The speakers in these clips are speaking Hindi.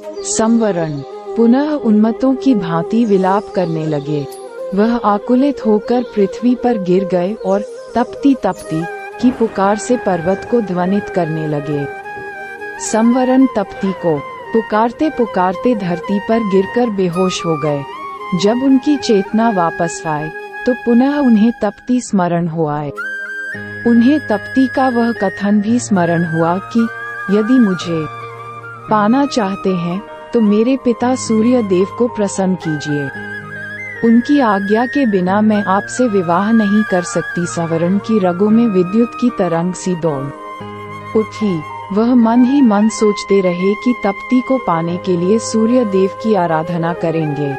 संवरण पुनः उन्मत्तों की भांति विलाप करने लगे। वह आकुलित होकर पृथ्वी पर गिर गए और तपती तपती की पुकार से पर्वत को ध्वनित करने लगे। संवरण तपती को पुकारते पुकारते धरती पर गिरकर बेहोश हो गए। जब उनकी चेतना वापस आए तो पुनः उन्हें तपती स्मरण हो आए। उन्हें तपती का वह कथन भी स्मरण हुआ कि यदि मुझे पाना चाहते हैं तो मेरे पिता सूर्य देव को प्रसन्न कीजिए। उनकी आज्ञा के बिना मैं आपसे विवाह नहीं कर सकती। संवरण की रगों में विद्युत की तरंग सी दौड़ उठी। वह मन ही मन सोचते रहे कि तपती को पाने के लिए सूर्य देव की आराधना करेंगे।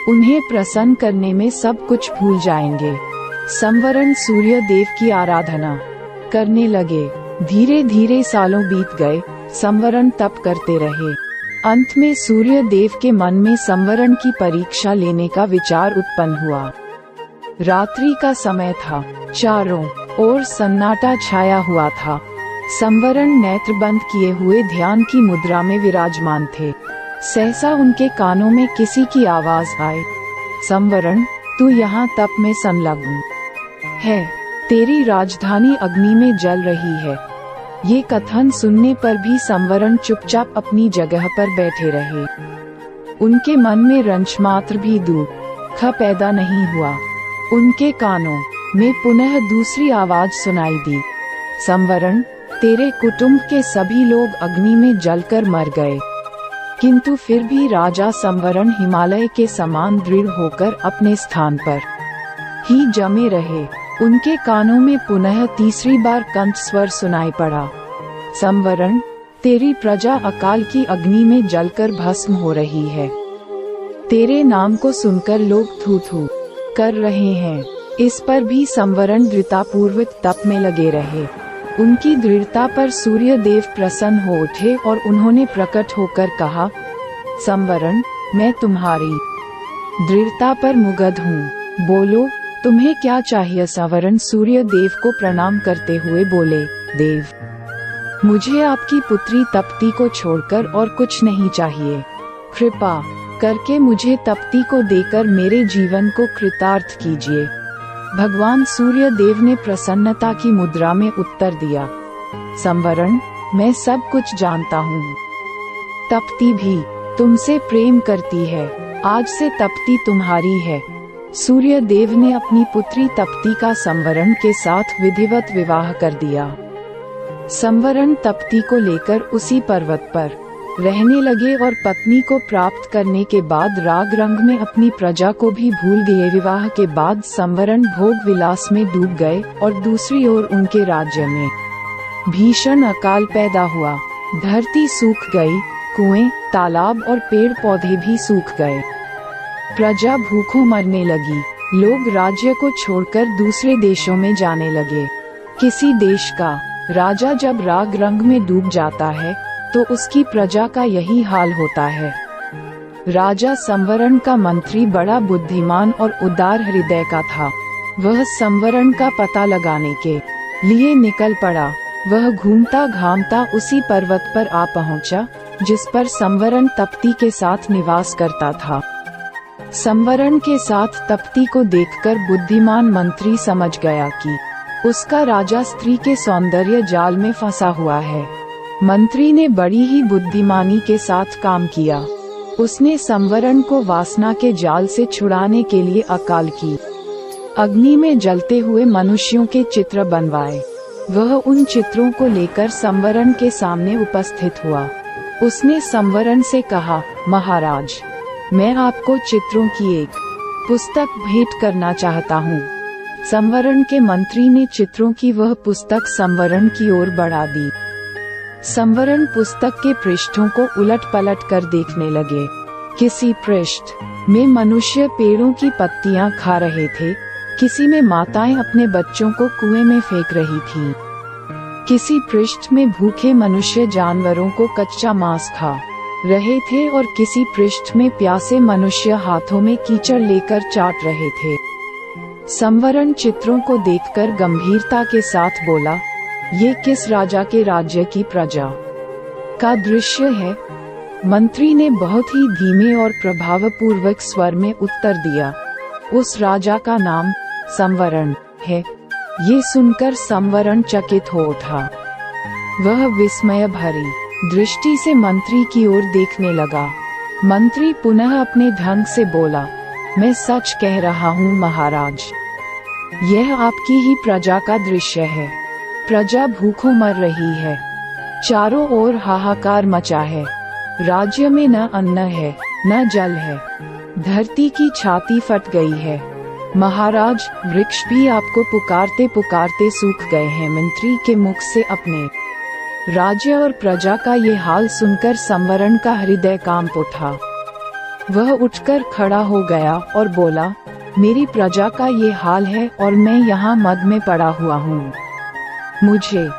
उन्हें प्रसन्न करने में सब कुछ भूल जाएंगे। संवरण सूर्य देव की आराधना करने लगे। धीरे धीरे सालों बीत गए। संवरण तप करते रहे। अंत में सूर्य देव के मन में संवरण की परीक्षा लेने का विचार उत्पन्न हुआ। रात्रि का समय था। चारों ओर सन्नाटा छाया हुआ था। संवरण नेत्र बंद किए हुए ध्यान की मुद्रा में विराजमान थे। सहसा उनके कानों में किसी की आवाज आई, संवरण, तू यहाँ तप में संलग्न है। तेरी राजधानी अग्नि में जल रही है। ये कथन सुनने पर भी संवरण चुपचाप अपनी जगह पर बैठे रहे। उनके मन में रंच मात्र भी दुख पैदा नहीं हुआ। उनके कानों में पुनः दूसरी आवाज सुनाई दी, संवरण, तेरे कुटुंब के सभी लोग अग्नि में जलकर मर गए। किंतु फिर भी राजा संवरण हिमालय के समान दृढ़ होकर अपने स्थान पर ही जमे रहे। उनके कानों में पुनः तीसरी बार कंठ स्वर सुनाई पड़ा, संवरण, तेरी प्रजा अकाल की अग्नि में जलकर भस्म हो रही है। तेरे नाम को सुनकर लोग थू थू कर रहे हैं। इस पर भी संवरण दृढ़तापूर्वक तप में लगे रहे। उनकी दृढ़ता पर सूर्य देव प्रसन्न हो उठे और उन्होंने प्रकट होकर कहा, संवरण, मैं तुम्हारी दृढ़ता पर मुग्ध हूँ। बोलो, तुम्हें क्या चाहिए? संवरण सूर्य देव को प्रणाम करते हुए बोले, देव, मुझे आपकी पुत्री तपती को छोड़कर और कुछ नहीं चाहिए। कृपा करके मुझे तपती को देकर मेरे जीवन को कृतार्थ कीजिए। भगवान सूर्य देव ने प्रसन्नता की मुद्रा में उत्तर दिया, संवरण, मैं सब कुछ जानता हूँ। तपती भी तुमसे प्रेम करती है। आज से तपती तुम्हारी है। सूर्य देव ने अपनी पुत्री तपती का संवरण के साथ विधिवत विवाह कर दिया। संवरण तपती को लेकर उसी पर्वत पर रहने लगे और पत्नी को प्राप्त करने के बाद राग रंग में अपनी प्रजा को भी भूल गए। विवाह के बाद संवरण भोग विलास में डूब गए और दूसरी ओर उनके राज्य में भीषण अकाल पैदा हुआ। धरती सूख गई, कुएं, तालाब और पेड़ पौधे भी सूख गए। प्रजा भूखों मरने लगी। लोग राज्य को छोड़कर दूसरे देशों में जाने लगे। किसी देश का राजा जब राग रंग में डूब जाता है तो उसकी प्रजा का यही हाल होता है। राजा संवरण का मंत्री बड़ा बुद्धिमान और उदार हृदय का था। वह संवरण का पता लगाने के लिए निकल पड़ा। वह घूमता घामता उसी पर्वत पर आ पहुंचा जिस पर संवरण तपती के साथ निवास करता था। संवरण के साथ तपती को देखकर बुद्धिमान मंत्री समझ गया कि उसका राजा स्त्री के सौंदर्य जाल में फंसा हुआ है। मंत्री ने बड़ी ही बुद्धिमानी के साथ काम किया। उसने संवरण को वासना के जाल से छुड़ाने के लिए अकाल की अग्नि में जलते हुए मनुष्यों के चित्र बनवाए। वह उन चित्रों को लेकर संवरण के सामने उपस्थित हुआ। उसने संवरण से कहा, महाराज, मैं आपको चित्रों की एक पुस्तक भेंट करना चाहता हूँ। संवरण के मंत्री ने चित्रों की वह पुस्तक संवरण की ओर बढ़ा दी। संवरण पुस्तक के पृष्ठों को उलट पलट कर देखने लगे। किसी पृष्ठ में मनुष्य पेड़ों की पत्तियां खा रहे थे, किसी में माताएं अपने बच्चों को कुएं में फेंक रही थीं। किसी पृष्ठ में भूखे मनुष्य जानवरों को कच्चा मांस खा रहे थे और किसी पृष्ठ में प्यासे मनुष्य हाथों में कीचड़ लेकर चाट रहे थे। संवरण चित्रों को देखकर गंभीरता के साथ बोला, ये किस राजा के राज्य की प्रजा का दृश्य है? मंत्री ने बहुत ही धीमे और प्रभावपूर्वक स्वर में उत्तर दिया, उस राजा का नाम संवरण है। ये सुनकर संवरण चकित हो उठा। वह विस्मय भरी दृष्टि से मंत्री की ओर देखने लगा। मंत्री पुनः अपने ढंग से बोला, मैं सच कह रहा हूँ महाराज, यह आपकी ही प्रजा का दृश्य है। प्रजा भूखों मर रही है, चारों ओर हाहाकार मचा है। राज्य में न अन्न है न जल है, धरती की छाती फट गई है। महाराज, वृक्ष भी आपको पुकारते पुकारते सूख गए हैं। मंत्री के मुख से अपने राज्य और प्रजा का ये हाल सुनकर संवरण का हृदय कांप उठा। वह उठकर खड़ा हो गया और बोला, मेरी प्रजा का ये हाल है और मैं यहाँ मद में पड़ा हुआ हूँ। मुझे